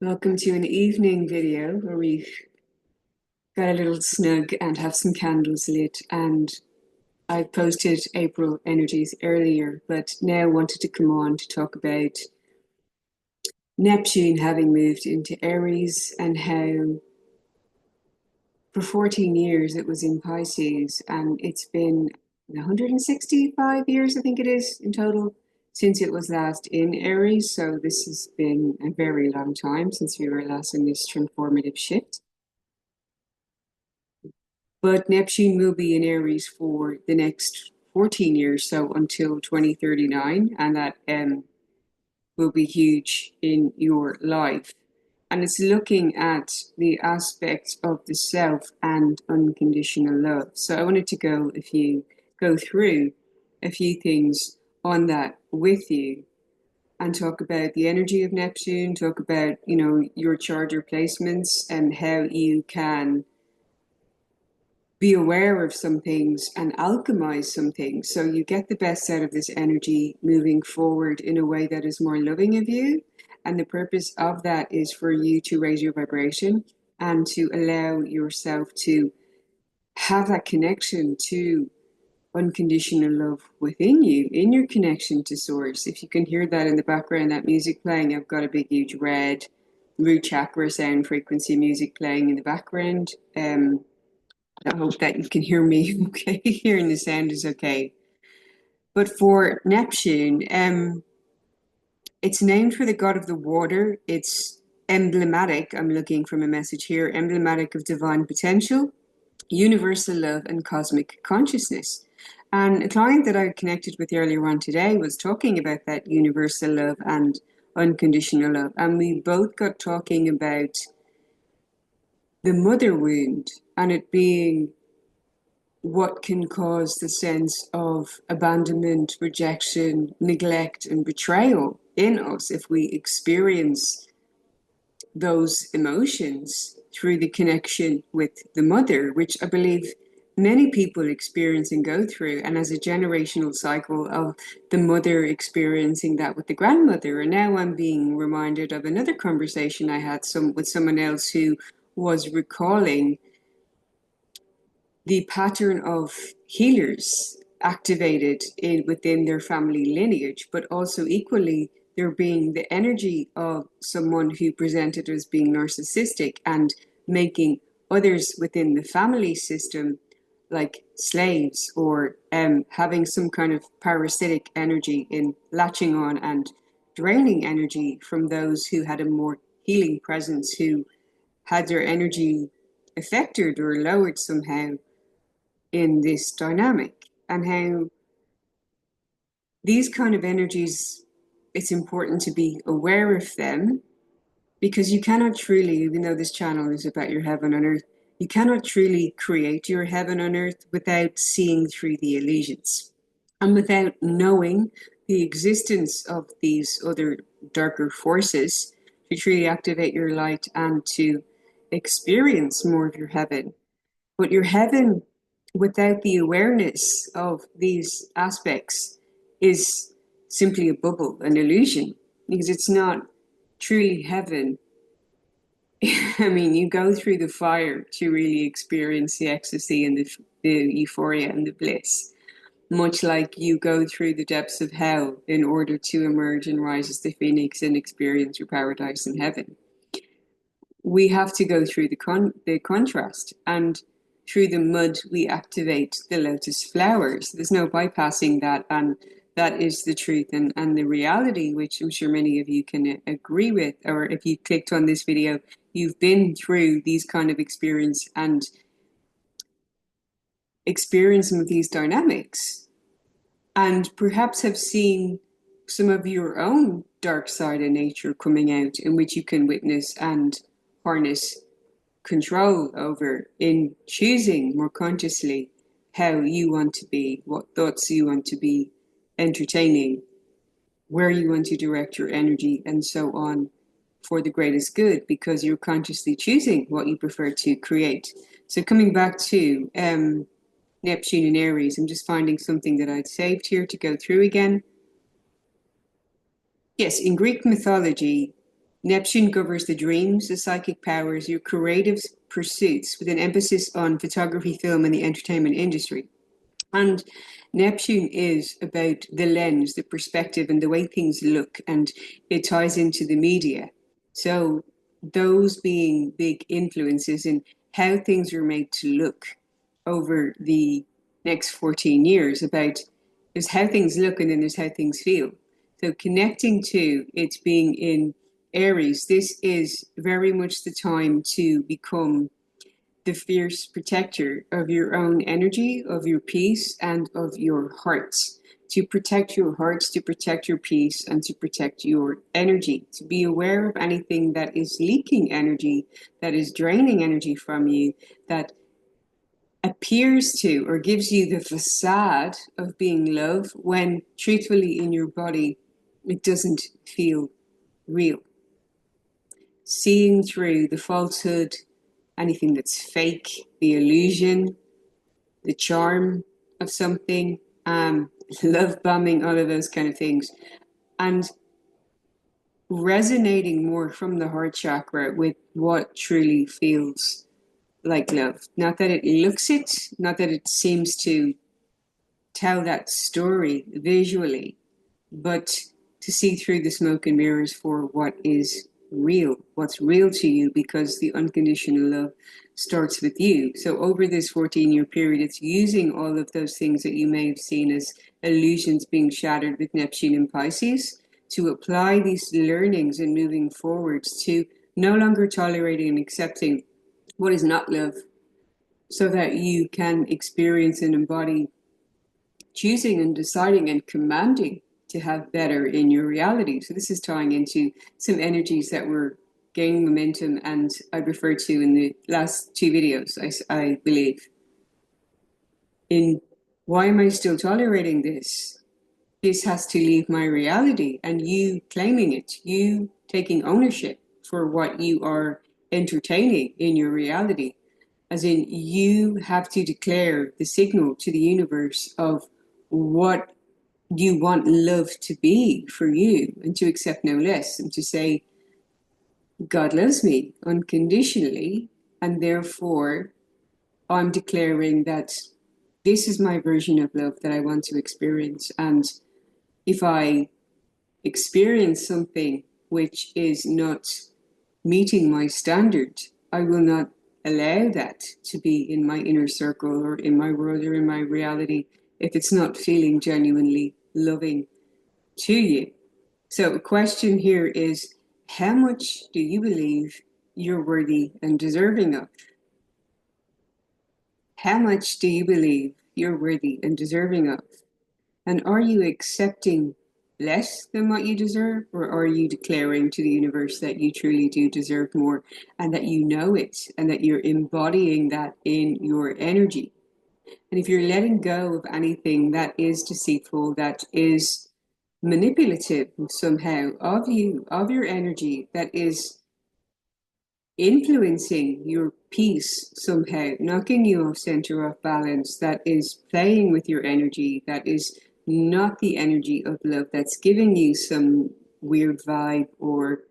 Welcome to an evening video where we've got a little snug and have some candles lit. And I posted April energies earlier, but now wanted to come on to talk about Neptune having moved into Aries and how for 14 years it was in Pisces, and it's been 165 years, I think it is, in total, since it was last in Aries. So this has been a very long time since we were last in this transformative shift. But Neptune will be in Aries for the next 14 years, so until 2039, and that will be huge in your life. And it's looking at the aspects of the self and unconditional love. So I wanted to go through a few things on that with you and talk about the energy of Neptune, talk about, your charter placements and how you can be aware of some things and alchemize some things so you get the best out of this energy moving forward in a way that is more loving of you. And the purpose of that is for you to raise your vibration and to allow yourself to have that connection to unconditional love within you, in your connection to source. If you can hear that in the background, that music playing, I've got a big huge red root chakra sound frequency music playing in the background. I hope that you can hear me okay. Hearing the sound is okay. But for Neptune, it's named for the god of the water. It's emblematic, I'm looking from a message here, emblematic of divine potential, universal love, and cosmic consciousness. And a client that I connected with earlier on today was talking about that universal love and unconditional love. And we both got talking about the mother wound and it being what can cause the sense of abandonment, rejection, neglect, and betrayal in us if we experience those emotions through the connection with the mother, which I believe many people experience and go through, and as a generational cycle of the mother experiencing that with the grandmother. And now I'm being reminded of another conversation I had with someone else who was recalling the pattern of healers activated within their family lineage, but also equally there being the energy of someone who presented as being narcissistic and making others within the family system like slaves, or having some kind of parasitic energy in latching on and draining energy from those who had a more healing presence, who had their energy affected or lowered somehow in this dynamic. And how these kind of energies, it's important to be aware of them, because you cannot truly, even though this channel is about your heaven on earth, you cannot truly create your heaven on earth without seeing through the illusions and without knowing the existence of these other darker forces to truly activate your light and to experience more of your heaven. But your heaven, without the awareness of these aspects, is simply a bubble, an illusion, because it's not truly heaven. I mean, you go through the fire to really experience the ecstasy and the euphoria and the bliss, much like you go through the depths of hell in order to emerge and rise as the phoenix and experience your paradise in heaven. We have to go through the contrast, and through the mud we activate the lotus flowers. There's no bypassing that, and that is the truth and the reality, which I'm sure many of you can agree with. Or if you clicked on this video, you've been through these kind of experience and experienced some of these dynamics, and perhaps have seen some of your own dark side of nature coming out, in which you can witness and harness control over in choosing more consciously how you want to be, what thoughts you want to be entertaining, where you want to direct your energy, and so on, for the greatest good, because you're consciously choosing what you prefer to create. So coming back to Neptune and Aries, I'm just finding something that I'd saved here to go through again. Yes, in Greek mythology, Neptune governs the dreams, the psychic powers, your creative pursuits, with an emphasis on photography, film, and the entertainment industry. And Neptune is about the lens, the perspective, and the way things look, and it ties into the media. So, those being big influences in how things are made to look over the next 14 years, about there's how things look and then there's how things feel. So, connecting to it being in Aries, this is very much the time to become the fierce protector of your own energy, of your peace, and of your hearts. To protect your hearts, to protect your peace, and to protect your energy. To be aware of anything that is leaking energy, that is draining energy from you, that appears to or gives you the facade of being love when truthfully in your body it doesn't feel real. Seeing through the falsehood, anything that's fake, the illusion, the charm of something, love bombing, all of those kind of things. And resonating more from the heart chakra with what truly feels like love. Not that it looks it, not that it seems to tell that story visually, but to see through the smoke and mirrors for what is real, what's real to you, because the unconditional love starts with you. So over this 14-year period, it's using all of those things that you may have seen as illusions being shattered with Neptune and Pisces to apply these learnings and moving forwards to no longer tolerating and accepting what is not love, so that you can experience and embody choosing and deciding and commanding to have better in your reality. So this is tying into some energies that were gaining momentum and I referred to in the last two videos, I believe. In why am I still tolerating this? This has to leave my reality, and you claiming it, you taking ownership for what you are entertaining in your reality. As in, you have to declare the signal to the universe of what you want love to be for you, and to accept no less, and to say, God loves me unconditionally, and therefore I'm declaring that this is my version of love that I want to experience. And if I experience something which is not meeting my standard, I will not allow that to be in my inner circle or in my world or in my reality if it's not feeling genuinely loving to you. So the question here is, how much do you believe you're worthy and deserving of? How much do you believe you're worthy and deserving of? And are you accepting less than what you deserve, or are you declaring to the universe that you truly do deserve more, and that you know it, and that you're embodying that in your energy? And if you're letting go of anything that is deceitful, that is manipulative somehow of you, of your energy, that is influencing your peace somehow, knocking you off center of balance, that is playing with your energy, that is not the energy of love, that's giving you some weird vibe or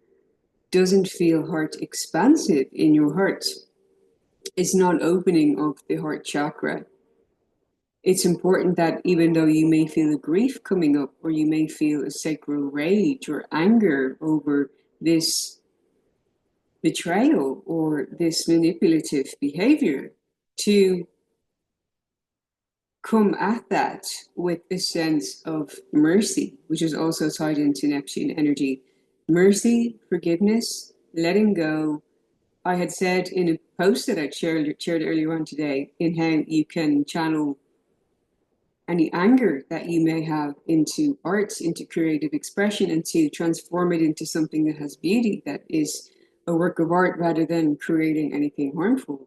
doesn't feel heart expansive in your heart, is not opening of the heart chakra. It's important that even though you may feel a grief coming up, or you may feel a sacral rage or anger over this betrayal or this manipulative behavior, to come at that with a sense of mercy, which is also tied into Neptune energy. Mercy, forgiveness, letting go. I had said in a post that I shared earlier on today, in how you can channel any anger that you may have into art, into creative expression, and to transform it into something that has beauty, that is a work of art, rather than creating anything harmful.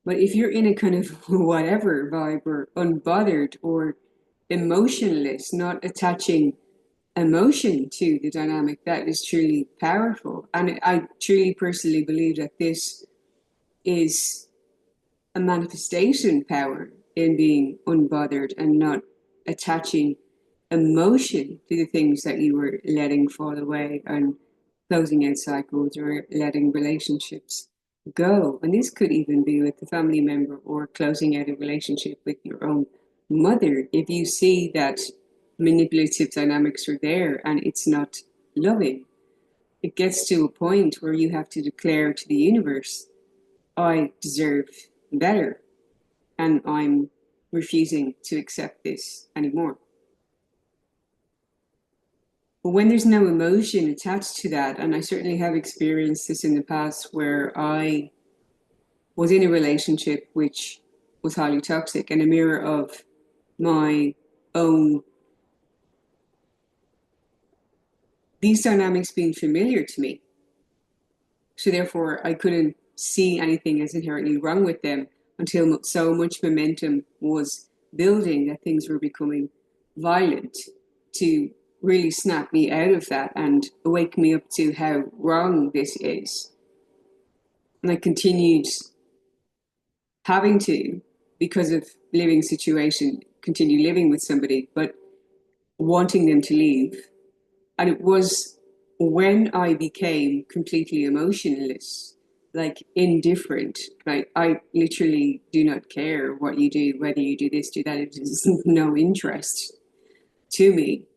But if you're in a kind of whatever vibe, or unbothered or emotionless, not attaching emotion to the dynamic, that is truly powerful. And I truly personally believe that this is a manifestation power in being unbothered and not attaching emotion to the things that you were letting fall away and closing out cycles or letting relationships go. And this could even be with a family member or closing out a relationship with your own mother. If you see that manipulative dynamics are there and it's not loving, it gets to a point where you have to declare to the universe, I deserve better, and I'm refusing to accept this anymore. But when there's no emotion attached to that, and I certainly have experienced this in the past where I was in a relationship which was highly toxic and a mirror of my own, these dynamics being familiar to me. So therefore, I couldn't see anything as inherently wrong with them until so much momentum was building that things were becoming violent to really snap me out of that and wake me up to how wrong this is. And I continued having to, because of living situation, continue living with somebody, but wanting them to leave. And it was when I became completely emotionless, like indifferent, like I literally do not care what you do, whether you do this, do that, it is no interest to me.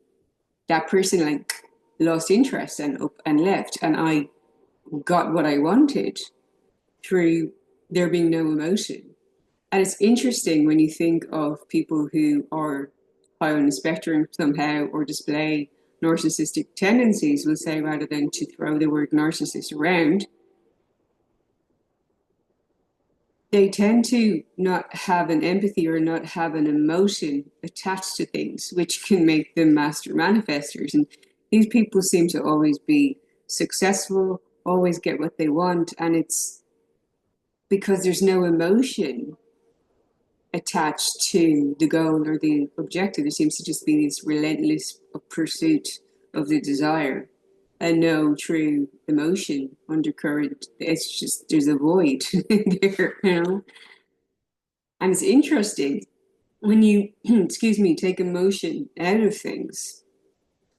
That person like lost interest and up and left, and I got what I wanted through there being no emotion. And it's interesting when you think of people who are high on the spectrum somehow or display narcissistic tendencies, we'll say, rather than to throw the word narcissist around, they tend to not have an empathy or not have an emotion attached to things, which can make them master manifestors. And these people seem to always be successful, always get what they want. And it's because there's no emotion attached to the goal or the objective. There seems to just be this relentless pursuit of the desire and no true emotion undercurrent. It's just there's a void there, you know. And it's interesting when you, excuse me, take emotion out of things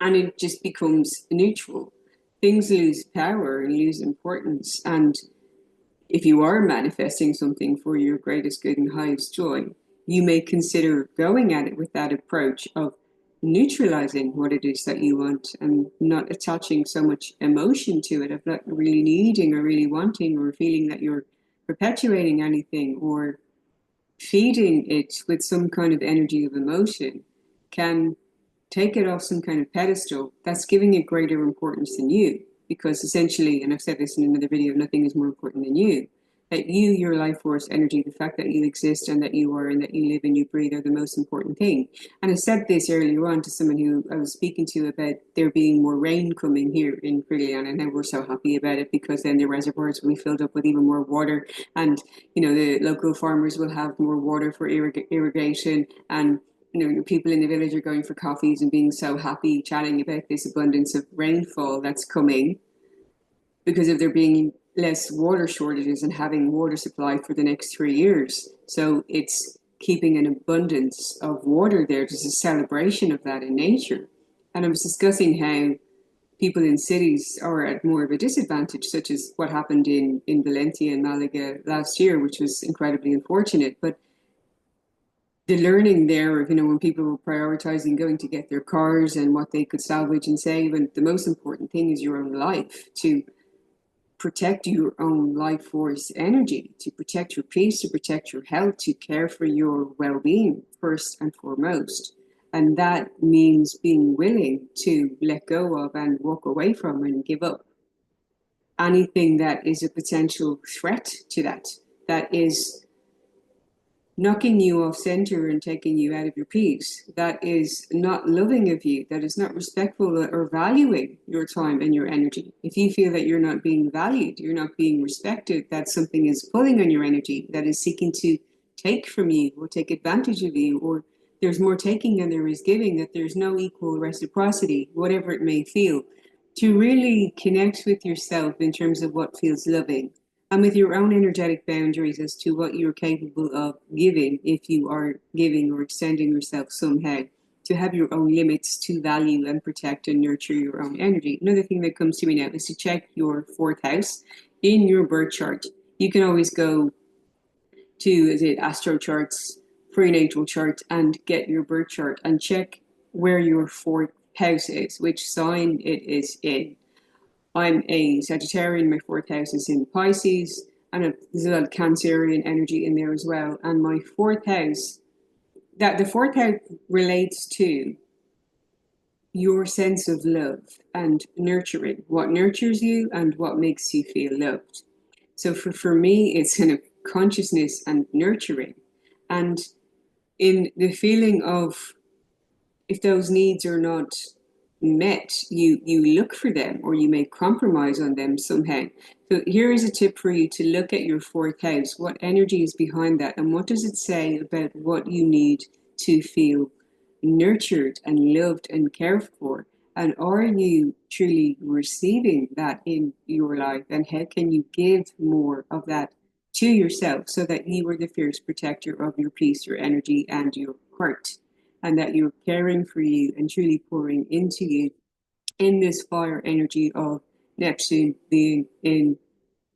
and it just becomes neutral. Things lose power and lose importance. And if you are manifesting something for your greatest good and highest joy, you may consider going at it with that approach of neutralizing what it is that you want and not attaching so much emotion to it, of not really needing or really wanting or feeling that you're perpetuating anything or feeding it with some kind of energy of emotion can take it off some kind of pedestal that's giving it greater importance than you. Because essentially, and I've said this in another video, nothing is more important than you. That you, your life force, energy, the fact that you exist and that you are and that you live and you breathe are the most important thing. And I said this earlier on to someone who I was speaking to about there being more rain coming here in Brilliant, and we're so happy about it because then the reservoirs will be filled up with even more water, and you know the local farmers will have more water for irrigation, and you know, people in the village are going for coffees and being so happy, chatting about this abundance of rainfall that's coming because of there being less water shortages and having water supply for the next 3 years. So it's keeping an abundance of water there. There's a celebration of that in nature. And I was discussing how people in cities are at more of a disadvantage, such as what happened in Valencia and Malaga last year, which was incredibly unfortunate. But the learning there of, you know, when people were prioritizing going to get their cars and what they could salvage and save, and the most important thing is your own life, to protect your own life force energy, to protect your peace, to protect your health, to care for your well-being first and foremost. And that means being willing to let go of and walk away from and give up anything that is a potential threat to that, that is knocking you off center and taking you out of your peace, that is not loving of you, that is not respectful or valuing your time and your energy. If you feel that you're not being valued, you're not being respected, that something is pulling on your energy, that is seeking to take from you or take advantage of you, or there's more taking than there is giving, that there's no equal reciprocity, whatever it may feel, to really connect with yourself in terms of what feels loving and with your own energetic boundaries as to what you're capable of giving if you are giving or extending yourself somehow to have your own limits, to value and protect and nurture your own energy. Another thing that comes to me now is to check your fourth house in your birth chart. You can always go to, is it astro charts, prenatal charts, and get your birth chart and check where your fourth house is, which sign it is in. I'm a Sagittarian, my fourth house is in Pisces, and there's a lot of Cancerian energy in there as well. And my fourth house, that the fourth house relates to your sense of love and nurturing, what nurtures you and what makes you feel loved. So for me, it's kind of consciousness and nurturing. And in the feeling of if those needs are not met, you look for them or you may compromise on them somehow. So here is a tip for you to look at your fourth house. What energy is behind that, and what does it say about what you need to feel nurtured and loved and cared for? And are you truly receiving that in your life? And how can you give more of that to yourself so that you are the fierce protector of your peace, your energy, and your heart? And that you're caring for you and truly pouring into you in this fire energy of Neptune being in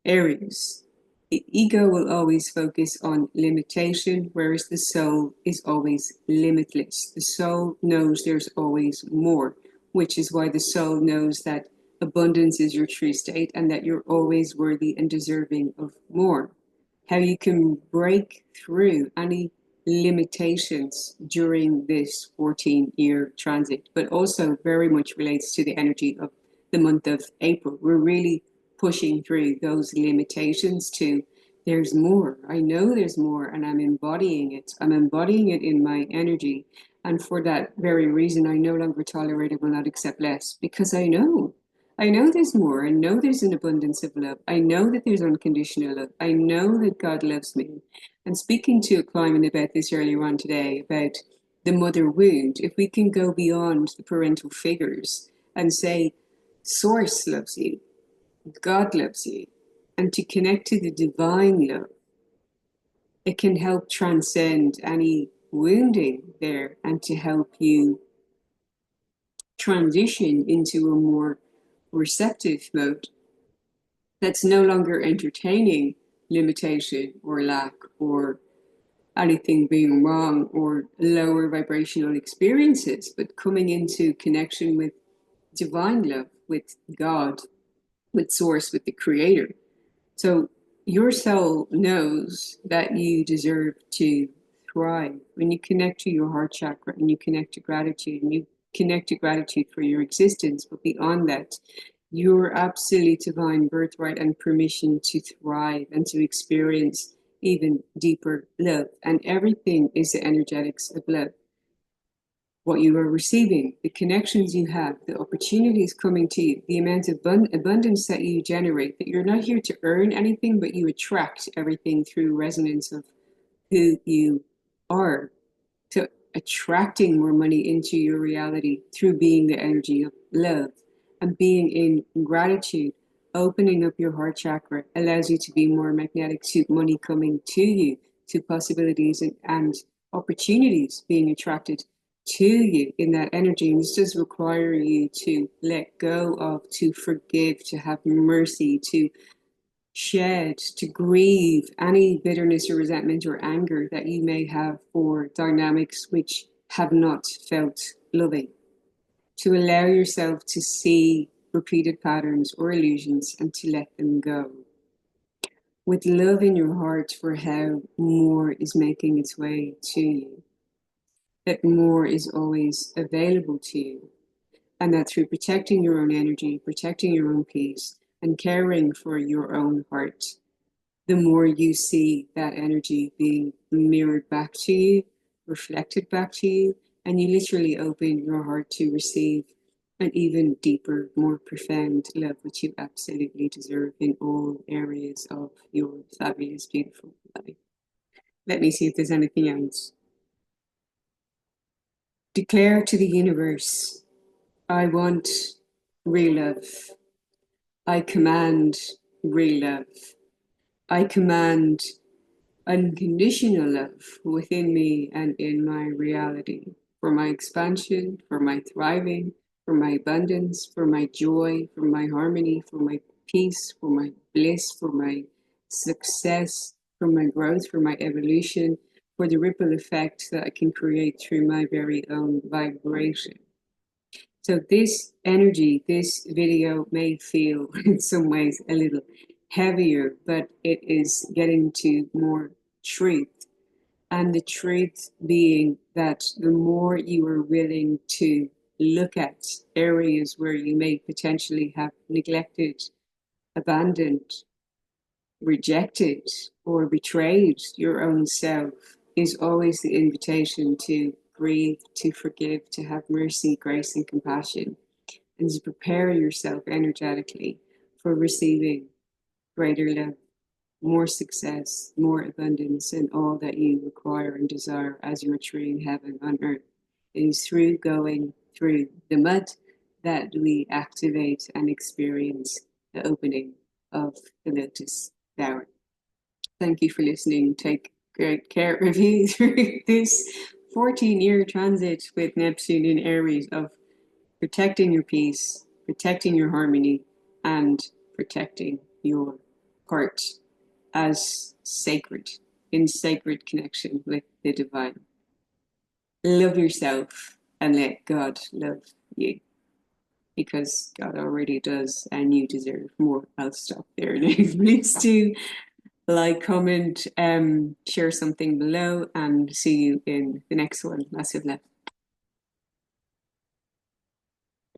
Aries. The ego will always focus on limitation, whereas the soul is always limitless. The soul knows there's always more, which is why the soul knows that abundance is your true state and that you're always worthy and deserving of more. How you can break through any limitations during this 14-year transit, but also very much relates to the energy of the month of April. We're really pushing through those limitations to there's more. I know there's more, and I'm embodying it. I'm embodying it in my energy. And for that very reason, I no longer tolerate, I will not accept less, because I know. I know there's more. I know there's an abundance of love. I know that there's unconditional love. I know that God loves me. And speaking to a client about this earlier on today, about the mother wound, if we can go beyond the parental figures and say, Source loves you, God loves you, and to connect to the divine love, it can help transcend any wounding there and to help you transition into a more receptive mode that's no longer entertaining limitation or lack or anything being wrong or lower vibrational experiences, but coming into connection with divine love, with God, with Source, with the Creator. So your soul knows that you deserve to thrive. When you connect to your heart chakra and you connect to gratitude and you connect to gratitude for your existence, but beyond that, your absolute divine birthright and permission to thrive and to experience even deeper love. And everything is the energetics of love. What you are receiving, the connections you have, the opportunities coming to you, the amount of abundance that you generate, that you're not here to earn anything, but you attract everything through resonance of who you are. So attracting more money into your reality through being the energy of love and being in gratitude, opening up your heart chakra allows you to be more magnetic to money coming to you, to possibilities and opportunities being attracted to you in that energy. And this does require you to let go of, to forgive, to have mercy, to shed, to grieve any bitterness or resentment or anger that you may have for dynamics which have not felt loving. To allow yourself to see repeated patterns or illusions and to let them go. With love in your heart for how more is making its way to you. That more is always available to you. And that through protecting your own energy, protecting your own peace, and caring for your own heart, the more you see that energy being mirrored back to you, reflected back to you, and you literally open your heart to receive an even deeper, more profound love, which you absolutely deserve in all areas of your fabulous, beautiful life. Let me see if there's anything else. Declare to the universe, I want real love. I command real love. I command unconditional love within me and in my reality. for my expansion, for my thriving, for my abundance, for my joy, for my harmony, for my peace, for my bliss, for my success, for my growth, for my evolution, for the ripple effect that I can create through my very own vibration. So this energy, this video may feel in some ways a little heavier, but it is getting to more truth. And the truth being that the more you are willing to look at areas where you may potentially have neglected, abandoned, rejected, or betrayed your own self, is always the invitation to breathe, to forgive, to have mercy, grace, and compassion, and to prepare yourself energetically for receiving greater love, more success, more abundance, and all that you require and desire as your true heaven on earth. It is through going through the mud that we activate and experience the opening of the lotus flower. Thank you for listening. Take great care of you through this 14-year transit with Neptune in Aries of protecting your peace, protecting your harmony, and protecting your heart as sacred, in sacred connection with the divine. Love yourself and let God love you, because God already does and you deserve more. I'll stop there now. Please do like, comment, share something below, and see you in the next one. Massive love.